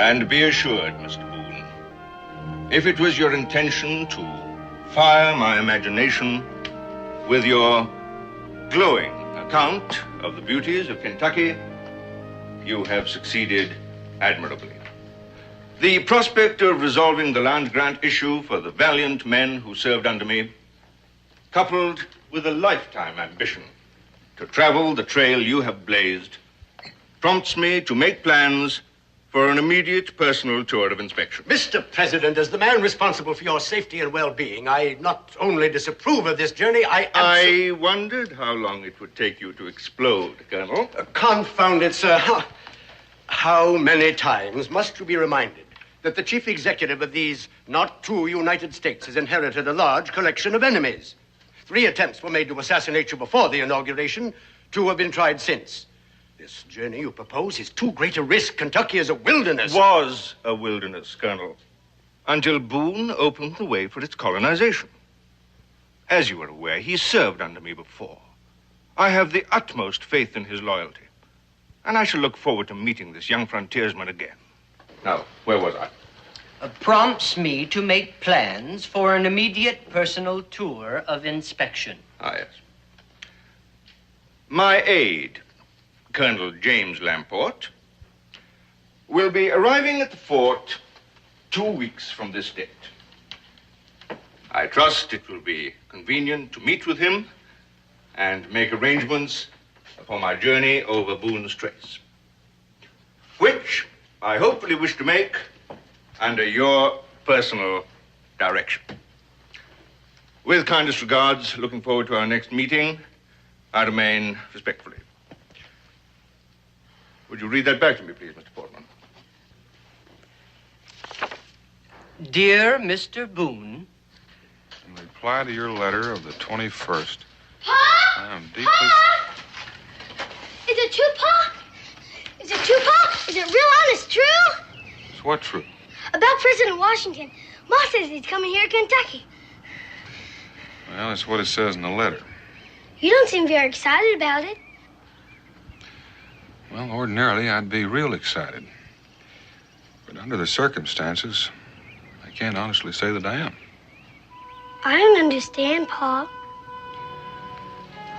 And be assured, Mr. Boone, if it was your intention to fire my imagination with your glowing account of the beauties of Kentucky, you have succeeded admirably. The prospect of resolving the land grant issue for the valiant men who served under me, coupled with a lifetime ambition to travel the trail you have blazed, prompts me to make plans for an immediate personal tour of inspection. Mr. President, as the man responsible for your safety and well-being, I not only disapprove of this journey, I wondered how long it would take you to explode, Colonel. Confound it, sir. How many times must you be reminded that the chief executive of these not two United States has inherited a large collection of enemies? 3 attempts were made to assassinate you before the inauguration. 2 have been tried since. This journey you propose is too great a risk. Kentucky is a wilderness. Was a wilderness, Colonel, until Boone opened the way for its colonization. As you are aware, he served under me before. I have the utmost faith in his loyalty, and I shall look forward to meeting this young frontiersman again. Now, where was I? Prompts me to make plans for an immediate personal tour of inspection. Ah, yes. My aide, Colonel James Lamport, will be arriving at the fort 2 weeks from this date. I trust it will be convenient to meet with him and make arrangements for my journey over Boone's Trace, which I hopefully wish to make under your personal direction. With kindest regards, looking forward to our next meeting, I remain respectfully. Would you read that back to me, please, Mr. Portman? Dear Mr. Boone. In reply to your letter of the 21st, Pa? I am deeply... Pa? Is it true, Pa? Is it true, Pa? Is it real honest true? It's what true? About President Washington. Ma says he's coming here to Kentucky. Well, that's what it says in the letter. You don't seem very excited about it. Well, ordinarily, I'd be real excited. But under the circumstances, I can't honestly say that I am. I don't understand, Pa.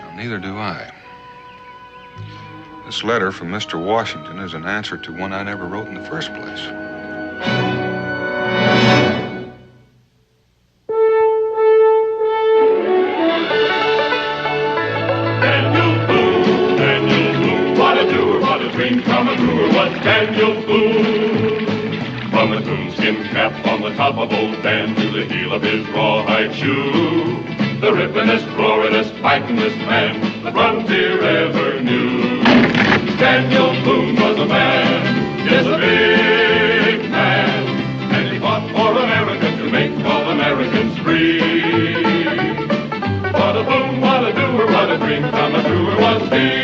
Well, neither do I. This letter from Mr. Washington is an answer to one I never wrote in the first place. Daniel Boone. From a coonskin cap on the top of old Dan to the heel of his rawhide shoe, the rippenest, roaringest, fightingest man the frontier ever knew. Daniel Boone was a man, yes, a big man, and he fought for America to make all Americans free. What a boom, what a doer, what a dream come true was he.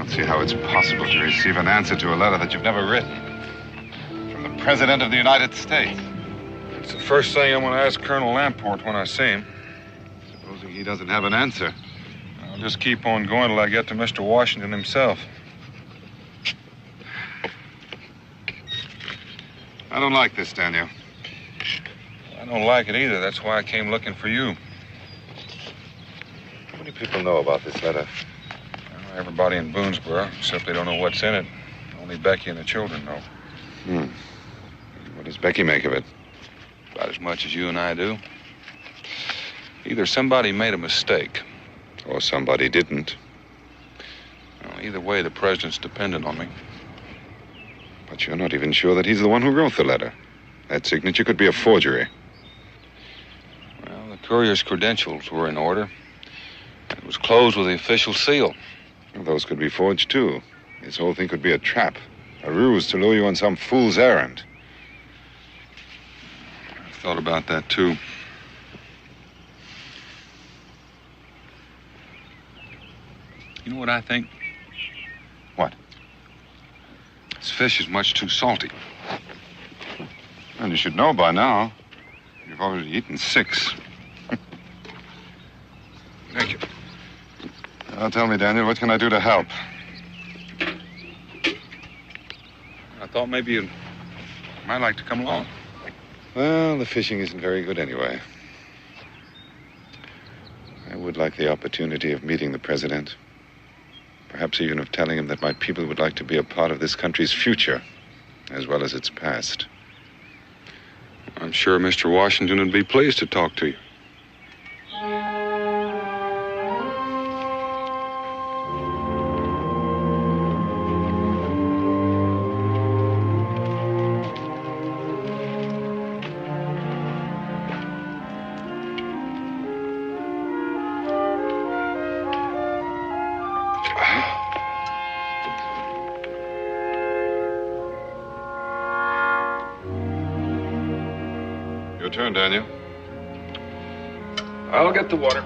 See how it's possible to receive an answer to a letter that you've never written from the President of the United States. It's the first thing I'm going to ask Colonel Lamport when I see him. Supposing he doesn't have an answer, I'll just keep on going till I get to Mr. Washington himself. I don't like this, Daniel. I don't like it either. That's why I came looking for you. How many people know about this letter? Everybody in Boonesboro, except they don't know what's in it. Only Becky and the children know. What does Becky make of it? About as much as you and I do. Either somebody made a mistake, or somebody didn't. Well, either way, the president's dependent on me. But you're not even sure that he's the one who wrote the letter. That signature could be a forgery. Well, the courier's credentials were in order. It was closed with the official seal. Well, those could be forged, too. This whole thing could be a trap, a ruse to lure you on some fool's errand. I've thought about that, too. You know what I think? What? This fish is much too salty. And you should know by now. You've already eaten 6. Thank you. Now tell me, Daniel, what can I do to help? I thought maybe you might like to come along. Well, the fishing isn't very good anyway. I would like the opportunity of meeting the president. Perhaps even of telling him that my people would like to be a part of this country's future, as well as its past. I'm sure Mr. Washington would be pleased to talk to you. Your turn, Daniel. I'll get the water.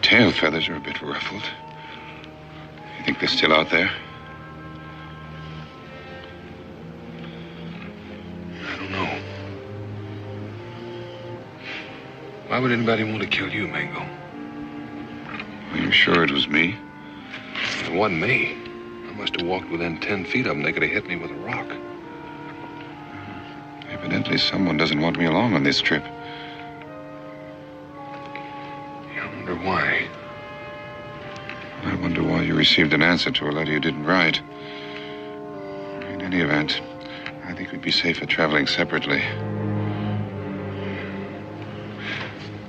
Tail feathers are a bit ruffled. You think they're still out there? I don't know. Why would anybody want to kill you, Mingo? Are you sure it was me? It wasn't me. I must have walked within 10 feet of them. They could have hit me with a rock. Evidently, someone doesn't want me along on this trip. Why? I wonder why you received an answer to a letter you didn't write. In any event, I think we'd be safer traveling separately.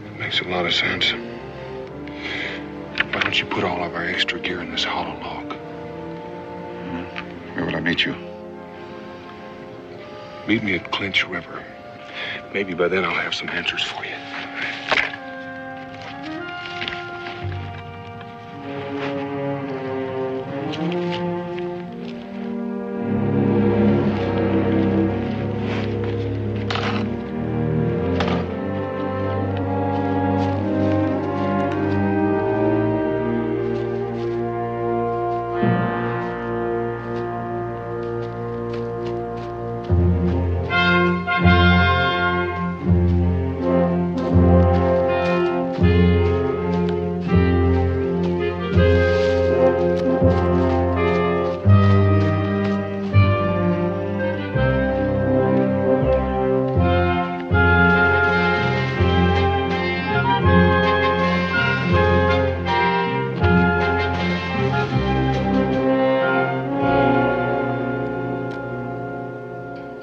It makes a lot of sense. Why don't you put all of our extra gear in this hollow log? Where will I meet you? Meet me at Clinch River. Maybe by then I'll have some answers for you.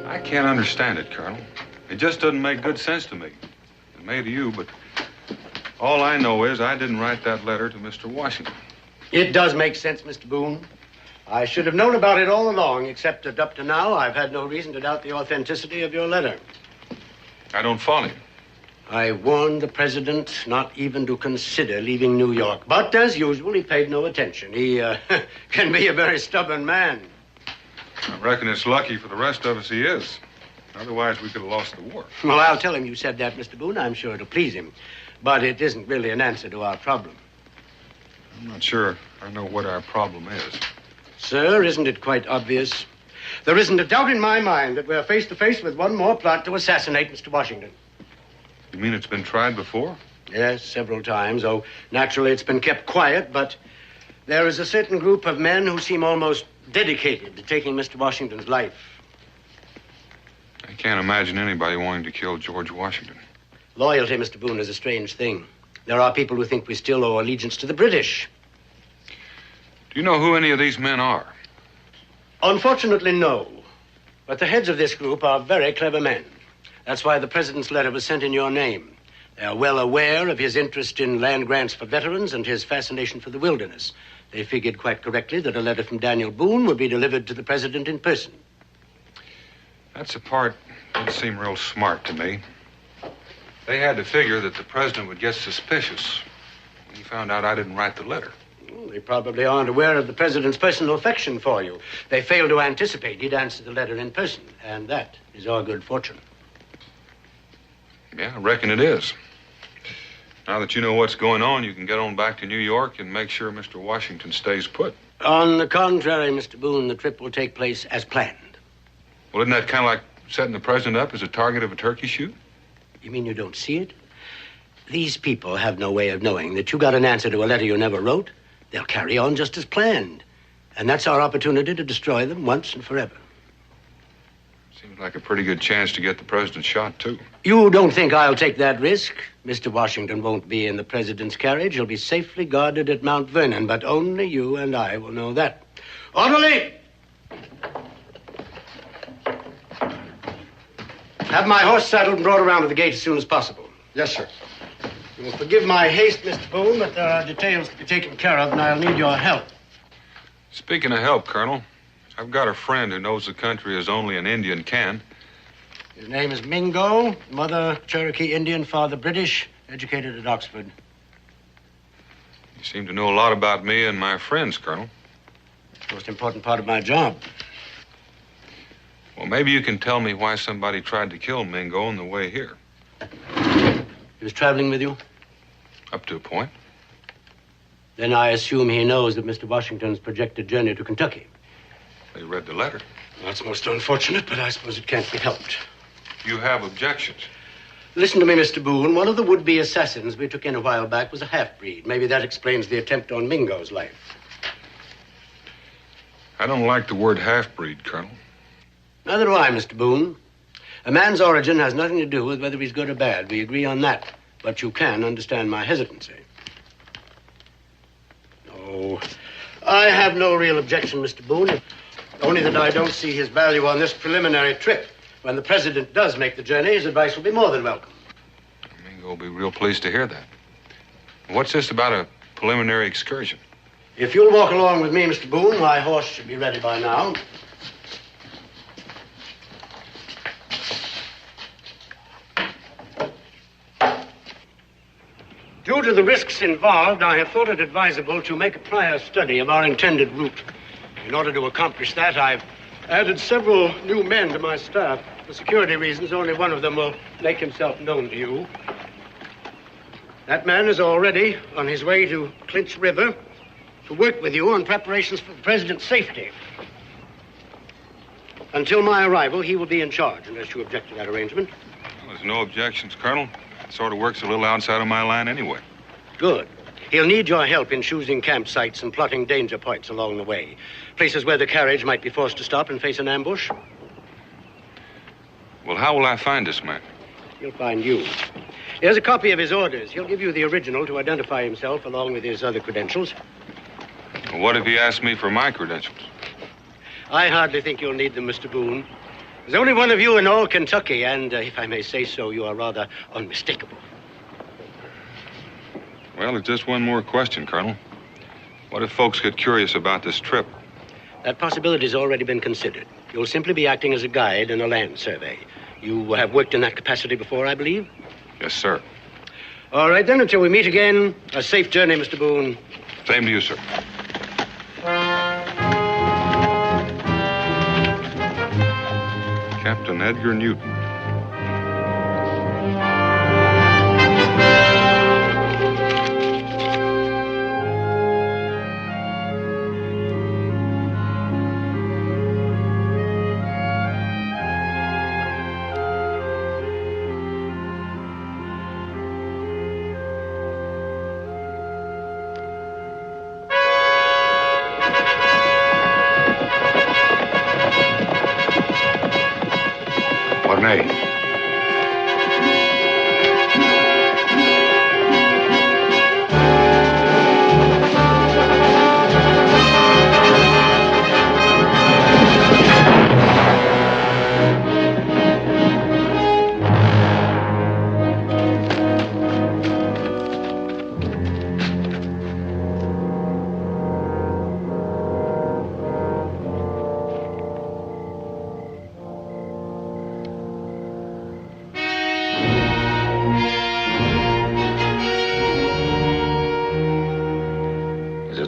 I can't understand it, Colonel. It just doesn't make good sense to me. It may to you, but all I know is I didn't write that letter to Mr. Washington. It does make sense, Mr. Boone. I should have known about it all along, except that up to now, I've had no reason to doubt the authenticity of your letter. I don't follow you. I warned the president not even to consider leaving New York. But, as usual, he paid no attention. He can be a very stubborn man. I reckon it's lucky for the rest of us he is. Otherwise, we could have lost the war. Well, I'll tell him you said that, Mr. Boone. I'm sure it'll please him. But it isn't really an answer to our problem. I'm not sure I know what our problem is. Sir, isn't it quite obvious? There isn't a doubt in my mind that we're face to face with one more plot to assassinate Mr. Washington. You mean it's been tried before? Yes, several times. Oh, naturally, it's been kept quiet, but there is a certain group of men who seem almost dedicated to taking Mr. Washington's life. I can't imagine anybody wanting to kill George Washington. Loyalty, Mr. Boone, is a strange thing. There are people who think we still owe allegiance to the British. Do you know who any of these men are? Unfortunately, no. But the heads of this group are very clever men. That's why the president's letter was sent in your name. They are well aware of his interest in land grants for veterans and his fascination for the wilderness. They figured quite correctly that a letter from Daniel Boone would be delivered to the president in person. That's the part that doesn't seem real smart to me. They had to figure that the president would get suspicious when he found out I didn't write the letter. Well, they probably aren't aware of the president's personal affection for you. They failed to anticipate he'd answer the letter in person, and that is our good fortune. Yeah, I reckon it is. Now that you know what's going on, you can get on back to New York and make sure Mr. Washington stays put. On the contrary, Mr. Boone, the trip will take place as planned. Well, isn't that kind of like setting the president up as a target of a turkey shoot? You mean you don't see it? These people have no way of knowing that you got an answer to a letter you never wrote. They'll carry on just as planned. And that's our opportunity to destroy them once and forever. Seems like a pretty good chance to get the president shot, too. You don't think I'll take that risk? Mr. Washington won't be in the president's carriage. He'll be safely guarded at Mount Vernon, but only you and I will know that. Orderly! Have my horse saddled and brought around to the gate as soon as possible. Yes, sir. You will forgive my haste, Mr. Boone, but there are details to be taken care of, and I'll need your help. Speaking of help, Colonel, I've got a friend who knows the country as only an Indian can. His name is Mingo, mother Cherokee Indian, father British, educated at Oxford. You seem to know a lot about me and my friends, Colonel. Most important part of my job. Well, maybe you can tell me why somebody tried to kill Mingo on the way here. He was traveling with you? Up to a point. Then I assume he knows of Mr. Washington's projected journey to Kentucky. They read the letter. That's most unfortunate, but I suppose it can't be helped. You have objections? Listen to me, Mr. Boone. One of the would-be assassins we took in a while back was a half-breed. Maybe that explains the attempt on Mingo's life. I don't like the word half-breed, Colonel. Neither do I, Mr. Boone. A man's origin has nothing to do with whether he's good or bad. We agree on that. But you can understand my hesitancy. Oh, I have no real objection, Mr. Boone. Only that I don't see his value on this preliminary trip. When the president does make the journey, his advice will be more than welcome. Mingo will be real pleased to hear that. What's this about a preliminary excursion? If you'll walk along with me, Mr. Boone, my horse should be ready by now. Due to the risks involved, I have thought it advisable to make a prior study of our intended route. In order to accomplish that, I've added several new men to my staff. For security reasons, only one of them will make himself known to you. That man is already on his way to Clinch River to work with you on preparations for the president's safety. Until my arrival, he will be in charge, unless you object to that arrangement. Well, there's no objections, Colonel. It sort of works a little outside of my line anyway. Good. He'll need your help in choosing campsites and plotting danger points along the way. Places where the carriage might be forced to stop and face an ambush. Well, how will I find this man? He'll find you. Here's a copy of his orders. He'll give you the original to identify himself along with his other credentials. Well, what if he asks me for my credentials? I hardly think you'll need them, Mr. Boone. There's only one of you in all Kentucky, and if I may say so, you are rather unmistakable. Well, it's just one more question, Colonel. What if folks get curious about this trip? That possibility's already been considered. You'll simply be acting as a guide in a land survey. You have worked in that capacity before, I believe? Yes, sir. All right, then, until we meet again, a safe journey, Mr. Boone. Same to you, sir. Captain Edgar Newton.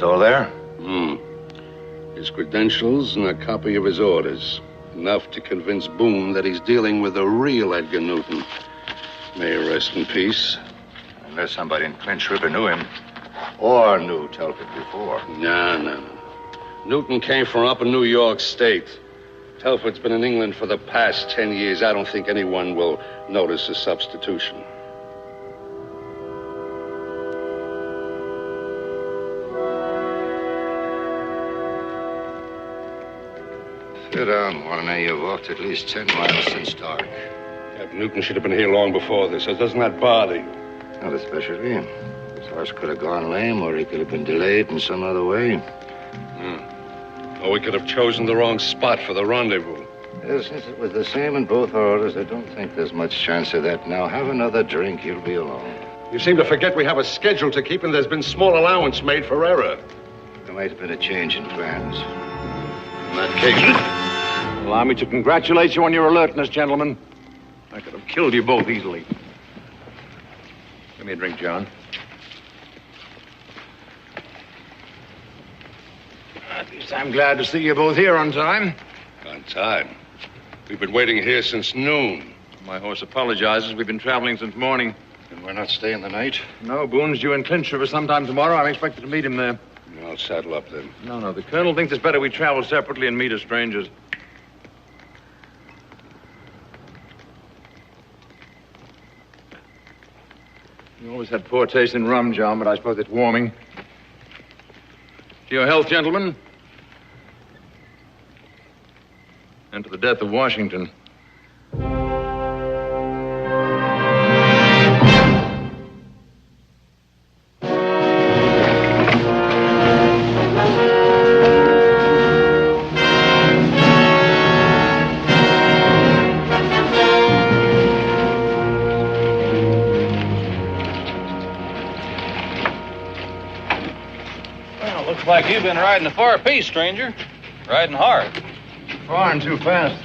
that all there? His credentials and a copy of his orders. Enough to convince Boone that he's dealing with the real Edgar Newton. May he rest in peace. Unless somebody in Clinch River knew him. Or knew Telford before. No. Newton came from up in New York State. Telford's been in England for the past 10 years. I don't think anyone will notice a substitution. Sit down, Warner. You've walked at least 10 miles since dark. Captain Newton should have been here long before this. So doesn't that bother you? Not especially. His horse could have gone lame, or he could have been delayed in some other way. Or we could have chosen the wrong spot for the rendezvous. Yes, since it was the same in both orders, I don't think there's much chance of that now. Have another drink. You'll be alone. You seem to forget we have a schedule to keep, and there's been small allowance made for error. There might have been a change in plans. In that case, allow me to congratulate you on your alertness, gentlemen. I could have killed you both easily. Give me a drink, John. At least I'm glad to see you both here on time. on time. We've been waiting here since noon. My horse apologizes. We've been traveling since morning. And we're not staying the night? No, Boone's due in Clinch River sometime tomorrow. I'm expected to meet him there. I'll saddle up then. No. The colonel thinks it's better we travel separately and meet as strangers. You always had poor taste in rum, John, but I suppose it's warming. To your health, gentlemen. And to the death of Washington. Looks like you've been riding a far piece, stranger. Riding hard. Far and too fast.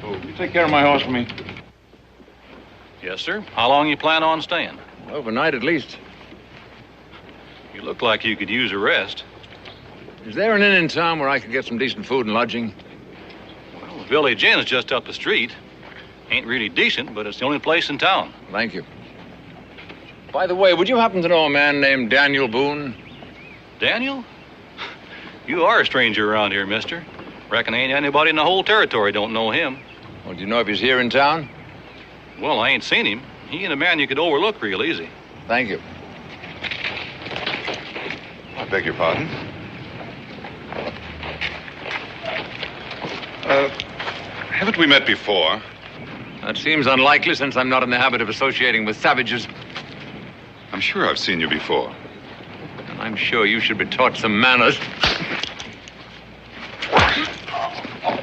Oh, you take care of my horse for me. Yes, sir. How long you plan on staying? Overnight at least. You look like you could use a rest. Is there an inn in town where I could get some decent food and lodging? Well, the Village Inn is just up the street. Ain't really decent, but it's the only place in town. Thank you. By the way, would you happen to know a man named Daniel Boone? Daniel? You are a stranger around here, mister. Reckon ain't anybody in the whole territory don't know him. Well, do you know if he's here in town? Well, I ain't seen him. He ain't a man you could overlook real easy. Thank you. I beg your pardon? Haven't we met before? That seems unlikely since I'm not in the habit of associating with savages. I'm sure I've seen you before. And I'm sure you should be taught some manners.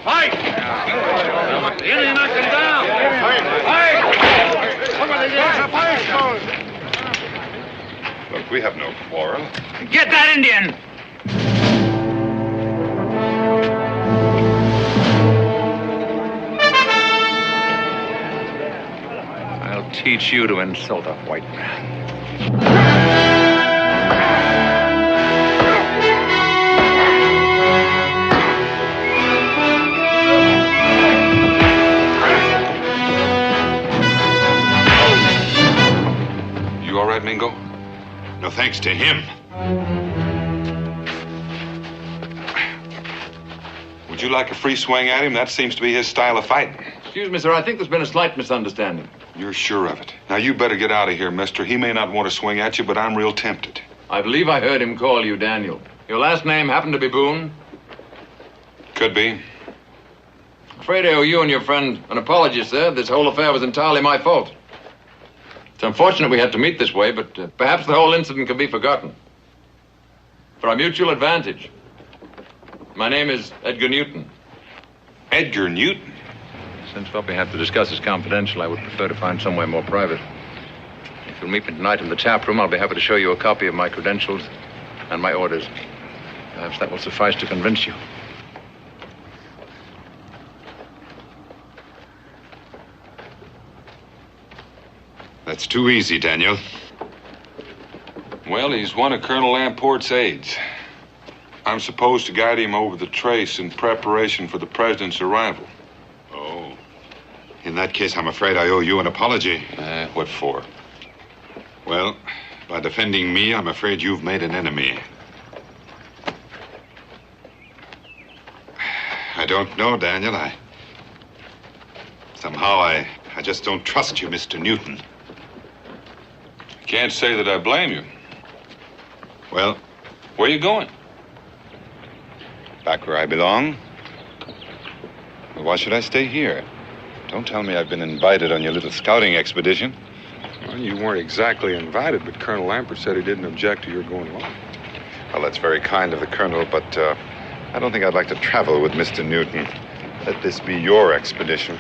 Fight! Nearly knocked him down! Fight! Somebody get a fight! Look, we have no quarrel. Get that Indian! I'll teach you to insult a white man. You all right, Mingo? No thanks to him. Would you like a free swing at him? That seems to be his style of fighting. Excuse me, sir. I think there's been a slight misunderstanding. You're sure of it? Now, you better get out of here, mister. He may not want to swing at you, but I'm real tempted. I believe I heard him call you Daniel. Your last name happened to be Boone? Could be. Afraid I owe you and your friend an apology, sir. This whole affair was entirely my fault. It's unfortunate we had to meet this way, but perhaps the whole incident can be forgotten. For our mutual advantage. My name is Edgar Newton. Edgar Newton? Since what we have to discuss is confidential, I would prefer to find somewhere more private. If you'll meet me tonight in the tap room, I'll be happy to show you a copy of my credentials and my orders. Perhaps that will suffice to convince you. That's too easy, Daniel. Well, he's one of Colonel Lamport's aides. I'm supposed to guide him over the trace in preparation for the president's arrival. Oh. In that case, I'm afraid I owe you an apology. What for? Well, by defending me, I'm afraid you've made an enemy. I don't know, Daniel. Somehow I just don't trust you, Mr. Newton. I can't say that I blame you. Well, where are you going? Back where I belong. Well, why should I stay here? Don't tell me I've been invited on your little scouting expedition. Well, you weren't exactly invited, but Colonel Lamport said he didn't object to your going along. Well, that's very kind of the Colonel, but I don't think I'd like to travel with Mr. Newton. Let this be your expedition.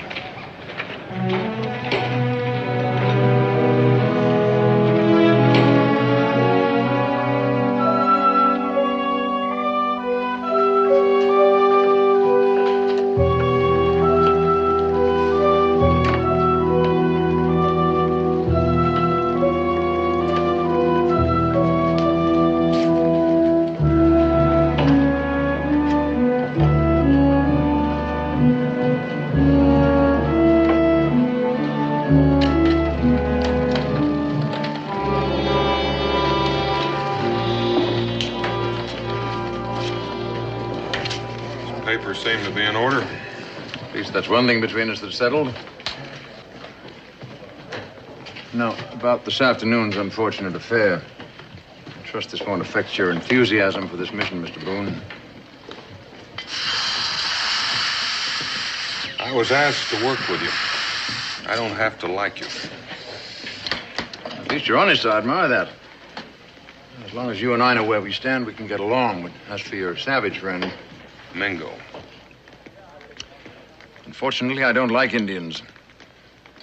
Seem to be in order. At least that's one thing between us that's settled. Now, about this afternoon's unfortunate affair. I trust this won't affect your enthusiasm for this mission, Mr. Boone. I was asked to work with you. I don't have to like you. At least you're honest, I admire that. As long as you and I know where we stand, we can get along. But as for your savage friend... Mingo. Unfortunately, I don't like Indians.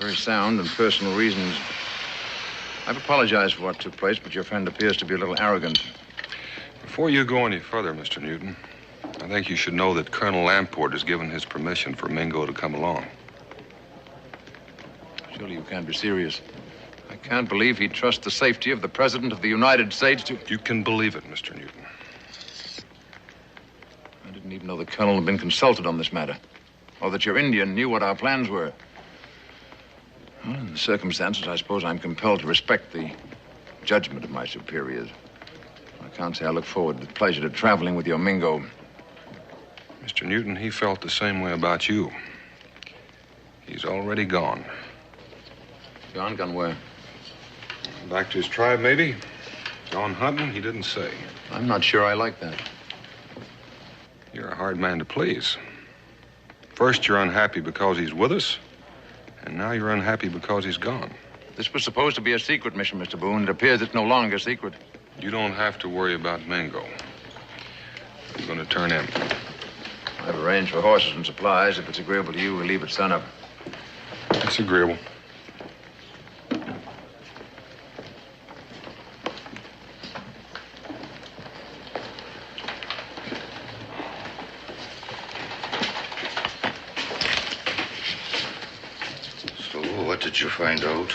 Very sound and personal reasons. I've apologized for what took place, but your friend appears to be a little arrogant. Before you go any further, Mr. Newton, I think you should know that Colonel Lamport has given his permission for Mingo to come along. Surely you can't be serious. I can't believe he'd trust the safety of the President of the United States to... You can believe it, Mr. Newton. I didn't even know the Colonel had been consulted on this matter. Or that your Indian knew what our plans were. Well, in the circumstances, I suppose I'm compelled to respect the judgment of my superiors. I can't say I look forward with pleasure to traveling with your Mingo. Mr. Newton, he felt the same way about you. He's already gone. Gone? Gone where? Back to his tribe, maybe. Gone hunting, he didn't say. I'm not sure I like that. You're a hard man to please. First, you're unhappy because he's with us, and now you're unhappy because he's gone. This was supposed to be a secret mission, Mr. Boone. It appears it's no longer secret. You don't have to worry about Mingo. I'm going to turn in. I've arranged for horses and supplies. If it's agreeable to you, we'll leave at sunup. It's agreeable. What did you find out?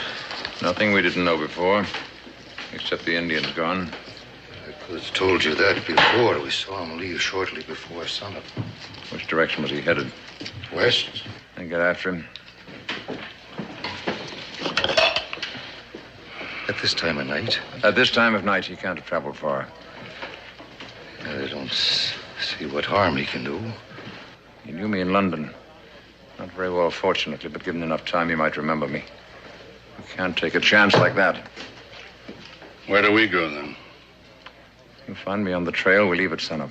Nothing we didn't know before, except the Indian's gone. I could have told you that before. We saw him leave shortly before sunup. Which direction was he headed? West. Then get after him. At this time of night? At this time of night, he can't have traveled far. I don't see what harm he can do. He knew me in London. Not very well, fortunately, but given enough time, he might remember me. We can't take a chance like that. Where do we go, then? You find me on the trail, we leave at sunup.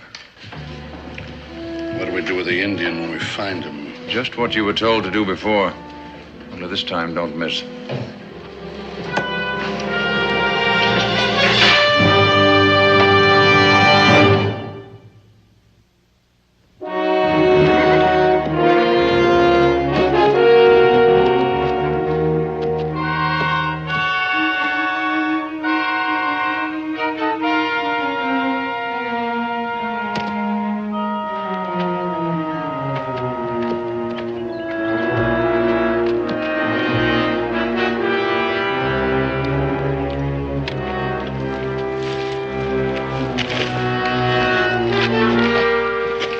What do we do with the Indian when we find him? Just what you were told to do before. Only this time, don't miss.